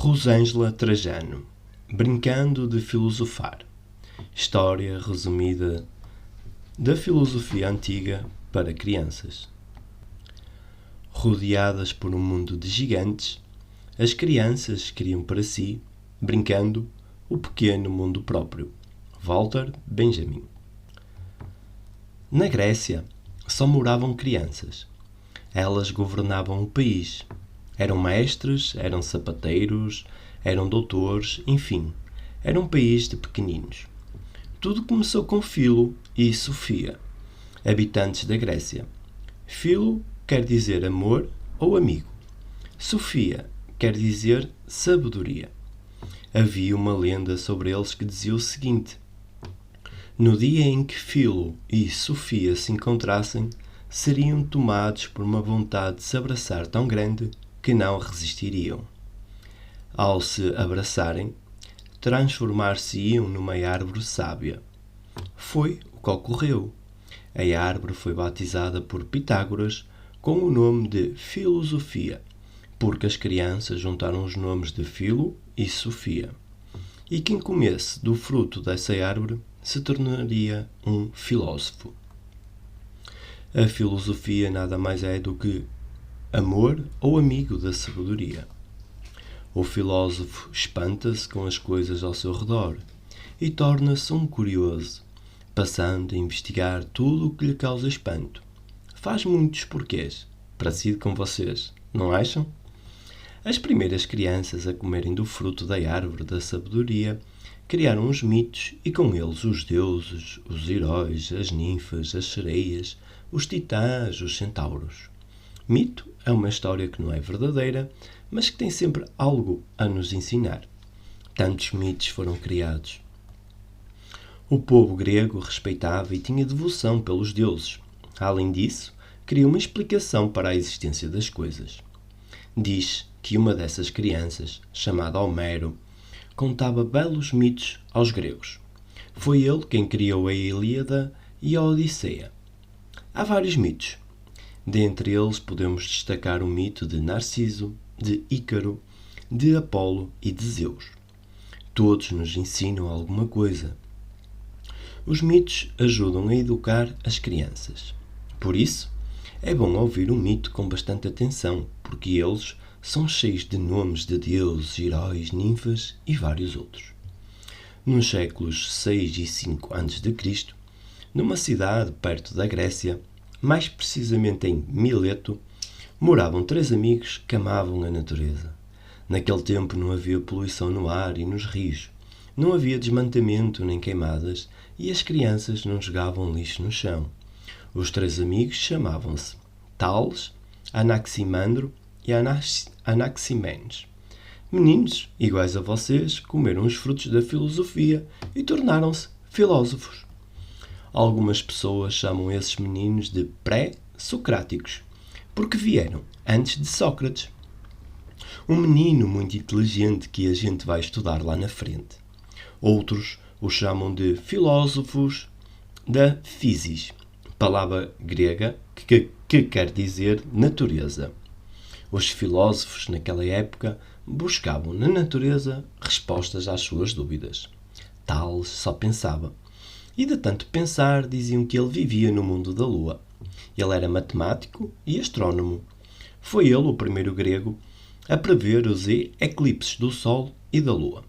Rosângela Trajano, Brincando de Filosofar. História resumida da filosofia antiga para crianças. Rodeadas por um mundo de gigantes, as crianças criam para si, brincando, o pequeno mundo próprio. Walter Benjamin. Na Grécia, só moravam crianças. Elas governavam o país. Eram mestres, eram sapateiros, eram doutores, enfim, era um país de pequeninos. Tudo começou com Filo e Sofia, habitantes da Grécia. Filo quer dizer amor ou amigo. Sofia quer dizer sabedoria. Havia uma lenda sobre eles que dizia o seguinte: no dia em que Filo e Sofia se encontrassem, seriam tomados por uma vontade de se abraçar tão grande que não resistiriam. Ao se abraçarem, transformar-se-iam numa árvore sábia. Foi o que ocorreu. A árvore foi batizada por Pitágoras com o nome de Filosofia, porque as crianças juntaram os nomes de Filo e Sofia. E quem comesse do fruto dessa árvore se tornaria um filósofo. A filosofia nada mais é do que amor ou amigo da sabedoria. O filósofo espanta-se com as coisas ao seu redor e torna-se um curioso, passando a investigar tudo o que lhe causa espanto. Faz muitos porquês, parecido com vocês, não acham? As primeiras crianças a comerem do fruto da árvore da sabedoria criaram os mitos e com eles os deuses, os heróis, as ninfas, as sereias, os titãs, os centauros. Mito é uma história que não é verdadeira, mas que tem sempre algo a nos ensinar. Tantos mitos foram criados. O povo grego respeitava e tinha devoção pelos deuses. Além disso, queria uma explicação para a existência das coisas. Diz que uma dessas crianças, chamada Homero, contava belos mitos aos gregos. Foi ele quem criou a Ilíada e a Odisseia. Há vários mitos. Dentre eles podemos destacar o mito de Narciso, de Ícaro, de Apolo e de Zeus. Todos nos ensinam alguma coisa. Os mitos ajudam a educar as crianças. Por isso, é bom ouvir um mito com bastante atenção, porque eles são cheios de nomes de deuses, heróis, ninfas e vários outros. Nos séculos 6 e 5 a.C., numa cidade perto da Grécia, mais precisamente em Mileto, moravam 3 amigos que amavam a natureza. Naquele tempo não havia poluição no ar e nos rios, não havia desmatamento nem queimadas e as crianças não jogavam lixo no chão. Os 3 amigos chamavam-se Tales, Anaximandro e Anaximenes. Meninos, iguais a vocês, comeram os frutos da filosofia e tornaram-se filósofos. Algumas pessoas chamam esses meninos de pré-socráticos, porque vieram antes de Sócrates. Um menino muito inteligente que a gente vai estudar lá na frente. Outros o chamam de filósofos da physis, palavra grega que quer dizer natureza. Os filósofos naquela época buscavam na natureza respostas às suas dúvidas. Tales só pensava. E de tanto pensar diziam que ele vivia no mundo da lua. Ele era matemático e astrónomo. Foi ele o primeiro grego a prever os eclipses do Sol e da Lua.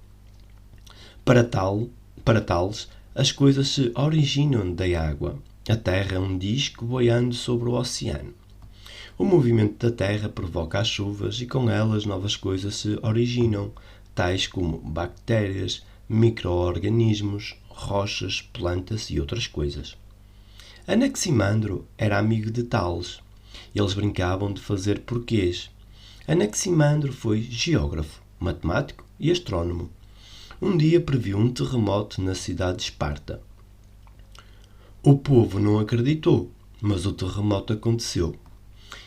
Para Tales, as coisas se originam da água. A Terra é um disco boiando sobre o oceano. O movimento da Terra provoca as chuvas e com elas novas coisas se originam, tais como bactérias, micro-organismos, rochas, plantas e outras coisas. Anaximandro era amigo de Tales. Eles brincavam de fazer porquês. Anaximandro foi geógrafo, matemático e astrónomo. Um dia previu um terremoto na cidade de Esparta. O povo não acreditou, mas o terremoto aconteceu.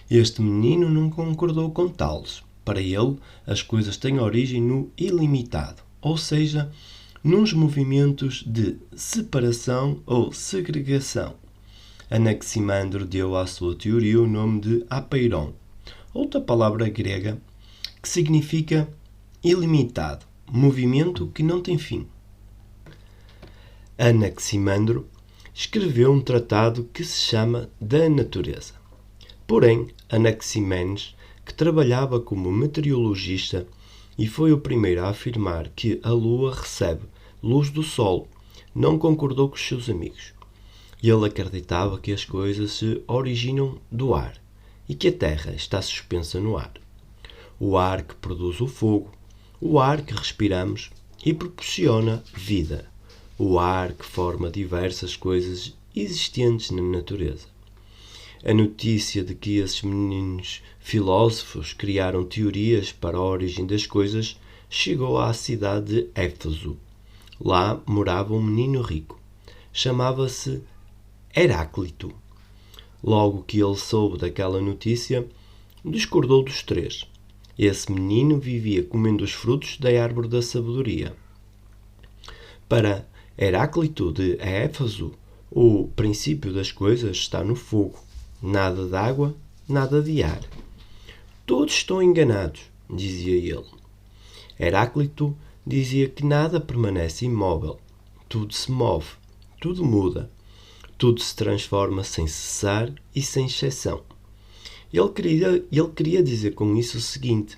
Este menino não concordou com Tales. Para ele, as coisas têm origem no ilimitado, ou seja, nos movimentos de separação ou segregação. Anaximandro deu à sua teoria o nome de apeiron, outra palavra grega que significa ilimitado, movimento que não tem fim. Anaximandro escreveu um tratado que se chama Da Natureza. Porém, Anaximenes, que trabalhava como meteorologista e foi o primeiro a afirmar que a Lua recebe luz do Sol, não concordou com os seus amigos. Ele acreditava que as coisas se originam do ar e que a Terra está suspensa no ar. O ar que produz o fogo, o ar que respiramos e proporciona vida, o ar que forma diversas coisas existentes na natureza. A notícia de que esses meninos filósofos criaram teorias para a origem das coisas chegou à cidade de Éfeso. Lá morava um menino rico. Chamava-se Heráclito. Logo que ele soube daquela notícia, discordou dos três. Esse menino vivia comendo os frutos da árvore da sabedoria. Para Heráclito de Éfeso, o princípio das coisas está no fogo. Nada de água, nada de ar. Todos estão enganados, dizia ele. Heráclito dizia que nada permanece imóvel. Tudo se move, tudo muda, tudo se transforma sem cessar e sem exceção. Ele queria dizer com isso o seguinte: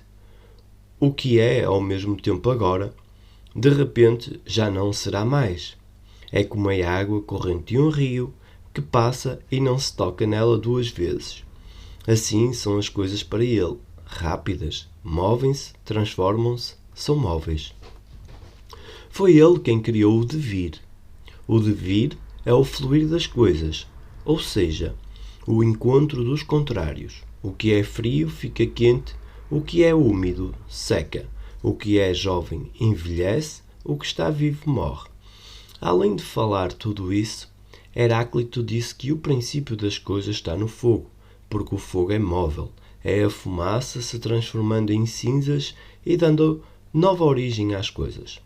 o que é ao mesmo tempo agora, de repente já não será mais. É como a água corrente de um rio que passa e não se toca nela duas vezes. Assim são as coisas para ele, rápidas, movem-se, transformam-se, são móveis. Foi ele quem criou o devir. O devir é o fluir das coisas, ou seja, o encontro dos contrários. O que é frio fica quente, o que é úmido seca, o que é jovem envelhece, o que está vivo morre. Além de falar tudo isso, Heráclito disse que o princípio das coisas está no fogo, porque o fogo é móvel, é a fumaça se transformando em cinzas e dando nova origem às coisas.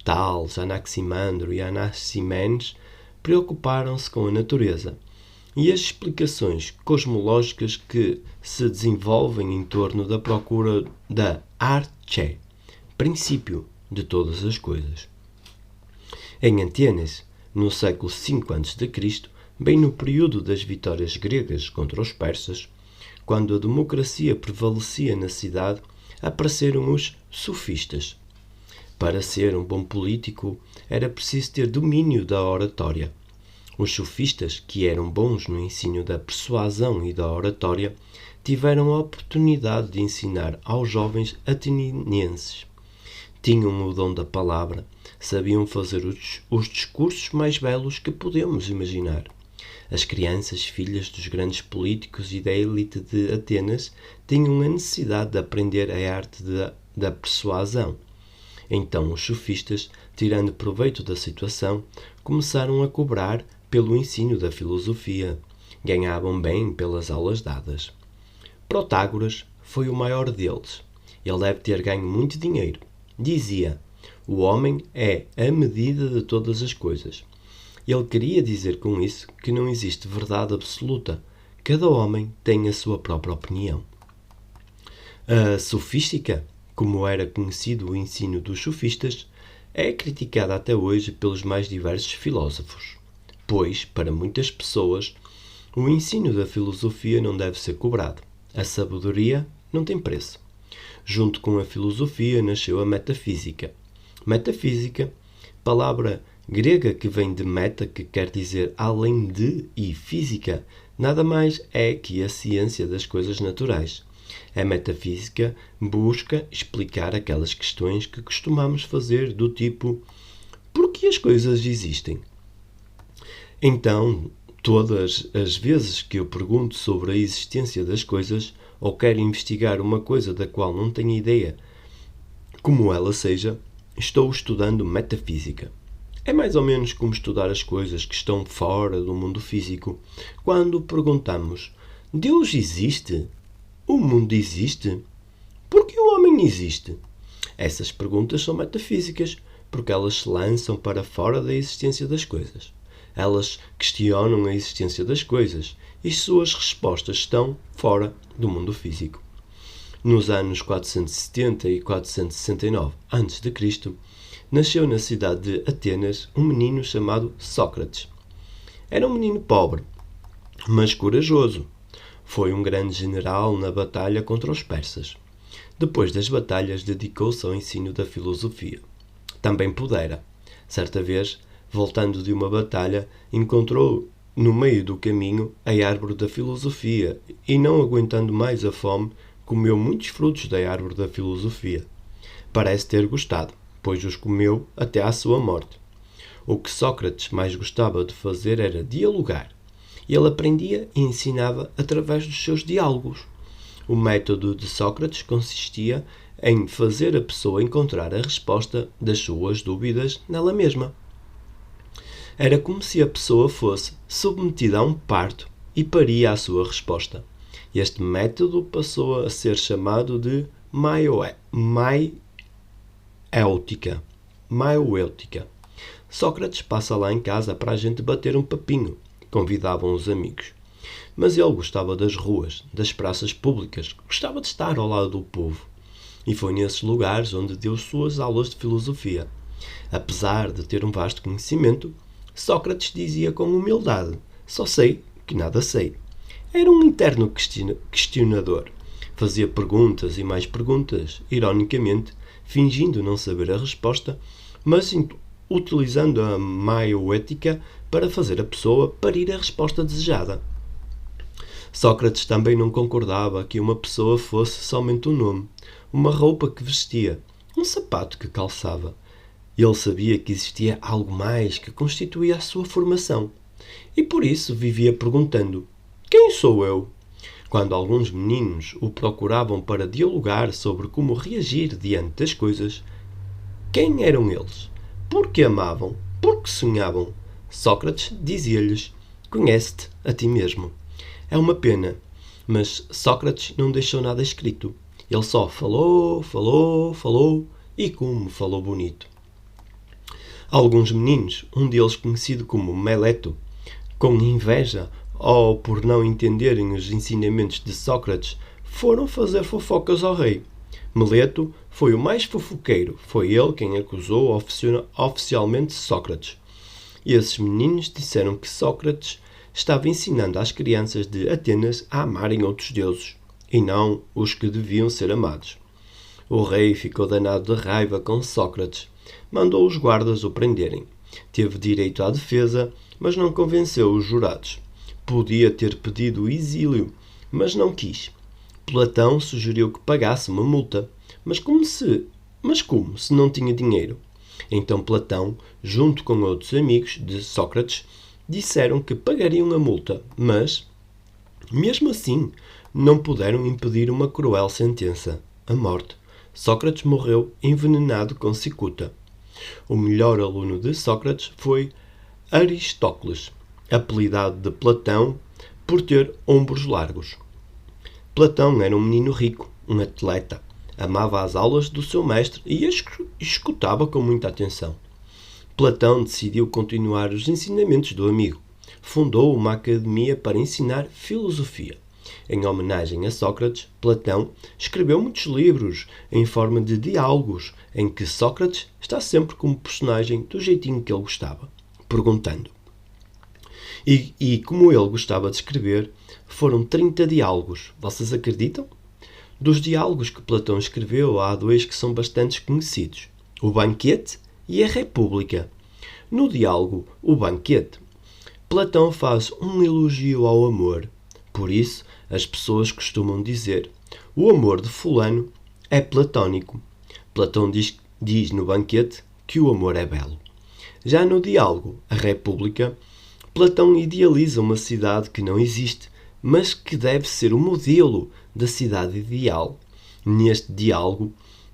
Tales, Anaximandro e Anaximenes preocuparam-se com a natureza e as explicações cosmológicas que se desenvolvem em torno da procura da arché, princípio de todas as coisas. Em Atenas, no século V a.C., bem no período das vitórias gregas contra os persas, quando a democracia prevalecia na cidade, apareceram os sofistas. Para ser um bom político, era preciso ter domínio da oratória. Os sofistas, que eram bons no ensino da persuasão e da oratória, tiveram a oportunidade de ensinar aos jovens atenienses. Tinham o dom da palavra, sabiam fazer os discursos mais belos que podemos imaginar. As crianças, filhas dos grandes políticos e da elite de Atenas, tinham a necessidade de aprender a arte da persuasão. Então os sofistas, tirando proveito da situação, começaram a cobrar pelo ensino da filosofia. Ganhavam bem pelas aulas dadas. Protágoras foi o maior deles. Ele deve ter ganho muito dinheiro. Dizia: o homem é a medida de todas as coisas. Ele queria dizer com isso que não existe verdade absoluta. Cada homem tem a sua própria opinião. A sofística, como era conhecido o ensino dos sofistas, é criticada até hoje pelos mais diversos filósofos, pois, para muitas pessoas, o ensino da filosofia não deve ser cobrado. A sabedoria não tem preço. Junto com a filosofia nasceu a metafísica. Metafísica, palavra grega que vem de meta, que quer dizer além de, e física, nada mais é que a ciência das coisas naturais. A metafísica busca explicar aquelas questões que costumamos fazer do tipo: por que as coisas existem? Então, todas as vezes que eu pergunto sobre a existência das coisas ou quero investigar uma coisa da qual não tenho ideia como ela seja, estou estudando metafísica. É mais ou menos como estudar as coisas que estão fora do mundo físico. Quando perguntamos: Deus existe? O mundo existe? Por que o homem existe? Essas perguntas são metafísicas, porque elas se lançam para fora da existência das coisas. Elas questionam a existência das coisas e suas respostas estão fora do mundo físico. Nos anos 470 e 469 a.C., nasceu na cidade de Atenas um menino chamado Sócrates. Era um menino pobre, mas corajoso. Foi um grande general na batalha contra os persas. Depois das batalhas, dedicou-se ao ensino da filosofia. Também pudera. Certa vez, voltando de uma batalha, encontrou no meio do caminho a árvore da filosofia e, não aguentando mais a fome, comeu muitos frutos da árvore da filosofia. Parece ter gostado, pois os comeu até à sua morte. O que Sócrates mais gostava de fazer era dialogar. Ele aprendia e ensinava através dos seus diálogos. O método de Sócrates consistia em fazer a pessoa encontrar a resposta das suas dúvidas nela mesma. Era como se a pessoa fosse submetida a um parto e paria a sua resposta. Este método passou a ser chamado de maiêutica. Sócrates passa lá em casa para a gente bater um papinho, convidavam os amigos. Mas ele gostava das ruas, das praças públicas, gostava de estar ao lado do povo. E foi nesses lugares onde deu suas aulas de filosofia. Apesar de ter um vasto conhecimento, Sócrates dizia com humildade: só sei que nada sei. Era um interno questionador. Fazia perguntas e mais perguntas, ironicamente, fingindo não saber a resposta, mas utilizando a maiêutica para fazer a pessoa parir a resposta desejada. Sócrates também não concordava que uma pessoa fosse somente um nome, uma roupa que vestia, um sapato que calçava. Ele sabia que existia algo mais que constituía a sua formação. E por isso vivia perguntando: quem sou eu? Quando alguns meninos o procuravam para dialogar sobre como reagir diante das coisas, quem eram eles? Por que amavam? Por que sonhavam? Sócrates dizia-lhes: conhece-te a ti mesmo. É uma pena, mas Sócrates não deixou nada escrito. Ele só falou e como falou bonito. Alguns meninos, um deles conhecido como Meleto, com inveja ou por não entenderem os ensinamentos de Sócrates, foram fazer fofocas ao rei. Meleto foi o mais fofoqueiro. Foi ele quem acusou oficialmente Sócrates. E esses meninos disseram que Sócrates estava ensinando às crianças de Atenas a amarem outros deuses, e não os que deviam ser amados. O rei ficou danado de raiva com Sócrates. Mandou os guardas o prenderem. Teve direito à defesa, mas não convenceu os jurados. Podia ter pedido o exílio, mas não quis. Platão sugeriu que pagasse uma multa, mas como se não tinha dinheiro? Então Platão, junto com outros amigos de Sócrates, disseram que pagariam a multa, mas, mesmo assim, não puderam impedir uma cruel sentença, a morte. Sócrates morreu envenenado com cicuta. O melhor aluno de Sócrates foi Aristócles, apelidado de Platão por ter ombros largos. Platão era um menino rico, um atleta. Amava as aulas do seu mestre e as escutava com muita atenção. Platão decidiu continuar os ensinamentos do amigo. Fundou uma academia para ensinar filosofia. Em homenagem a Sócrates, Platão escreveu muitos livros em forma de diálogos, em que Sócrates está sempre como personagem do jeitinho que ele gostava, perguntando. E como ele gostava de escrever, foram 30 diálogos. Vocês acreditam? Dos diálogos que Platão escreveu, há dois que são bastante conhecidos: o Banquete e a República. No diálogo O Banquete, Platão faz um elogio ao amor. Por isso, as pessoas costumam dizer: o amor de fulano é platónico. Platão diz no Banquete que o amor é belo. Já no diálogo A República, Platão idealiza uma cidade que não existe, mas que deve ser o modelo da cidade ideal. Neste diálogo,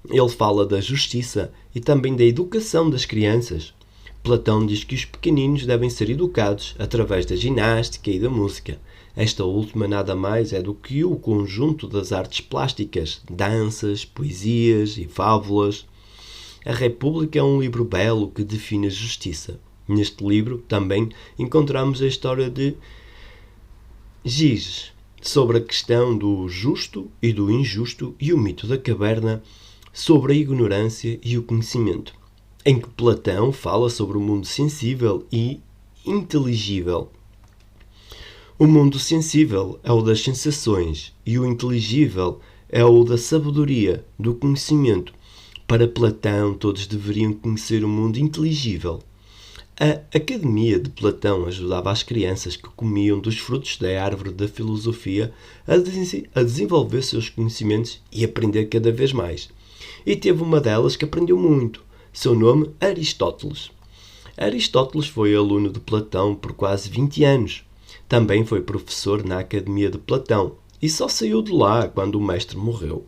ele fala da justiça e também da educação das crianças. Platão diz que os pequeninos devem ser educados através da ginástica e da música. Esta última nada mais é do que o conjunto das artes plásticas, danças, poesias e fábulas. A República é um livro belo que define a justiça. Neste livro também encontramos a história de Giges, sobre a questão do justo e do injusto e o mito da caverna sobre a ignorância e o conhecimento, em que Platão fala sobre o mundo sensível e inteligível. O mundo sensível é o das sensações e o inteligível é o da sabedoria, do conhecimento. Para Platão, todos deveriam conhecer o mundo inteligível. A Academia de Platão ajudava as crianças que comiam dos frutos da árvore da filosofia a desenvolver seus conhecimentos e aprender cada vez mais. E teve uma delas que aprendeu muito. Seu nome, Aristóteles. Aristóteles foi aluno de Platão por quase 20 anos. Também foi professor na Academia de Platão e só saiu de lá quando o mestre morreu.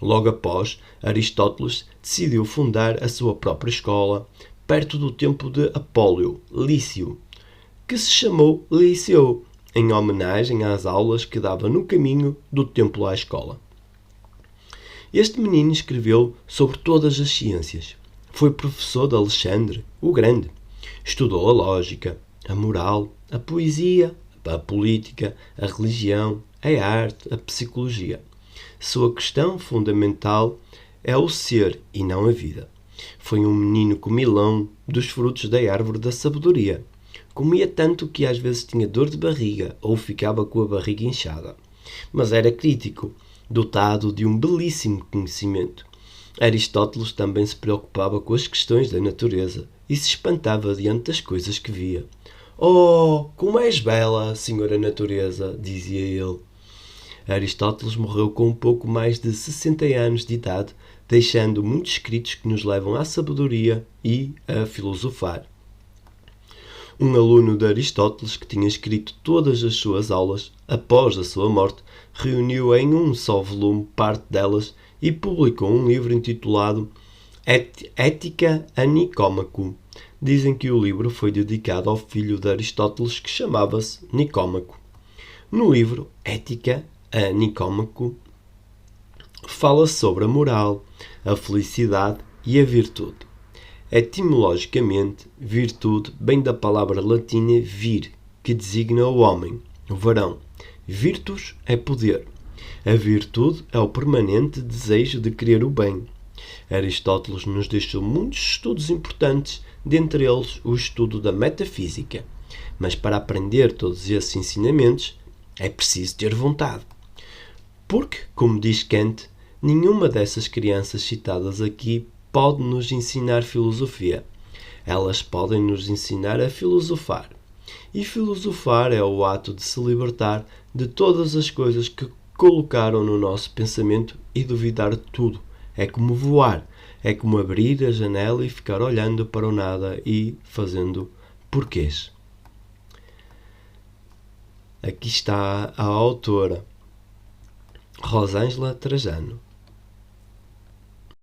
Logo após, Aristóteles decidiu fundar a sua própria escola, perto do templo de Apóllo, Lício, que se chamou Liceu, em homenagem às aulas que dava no caminho do templo à escola. Este menino escreveu sobre todas as ciências. Foi professor de Alexandre, o Grande. Estudou a lógica, a moral, a poesia, a política, a religião, a arte, a psicologia. Sua questão fundamental é o ser e não a vida. Foi um menino comilão dos frutos da árvore da sabedoria. Comia tanto que às vezes tinha dor de barriga ou ficava com a barriga inchada. Mas era crítico, dotado de um belíssimo conhecimento. Aristóteles também se preocupava com as questões da natureza e se espantava diante das coisas que via. "Oh, como és bela, senhora natureza", dizia ele. Aristóteles morreu com um pouco mais de 60 anos de idade, deixando muitos escritos que nos levam à sabedoria e a filosofar. Um aluno de Aristóteles, que tinha escrito todas as suas aulas, após a sua morte, reuniu em um só volume parte delas e publicou um livro intitulado Ética a Nicômaco. Dizem que o livro foi dedicado ao filho de Aristóteles, que chamava-se Nicômaco. No livro Ética a Nicômaco, fala sobre a moral, a felicidade e a virtude. Etimologicamente, virtude vem da palavra latina vir, que designa o homem, o varão. Virtus é poder. A virtude é o permanente desejo de querer o bem. Aristóteles nos deixou muitos estudos importantes, dentre eles o estudo da metafísica. Mas para aprender todos esses ensinamentos, é preciso ter vontade. Porque, como diz Kant, nenhuma dessas crianças citadas aqui pode nos ensinar filosofia. Elas podem nos ensinar a filosofar. E filosofar é o ato de se libertar de todas as coisas que colocaram no nosso pensamento e duvidar de tudo. É como voar. É como abrir a janela e ficar olhando para o nada e fazendo porquês. Aqui está a autora, Rosângela Trajano.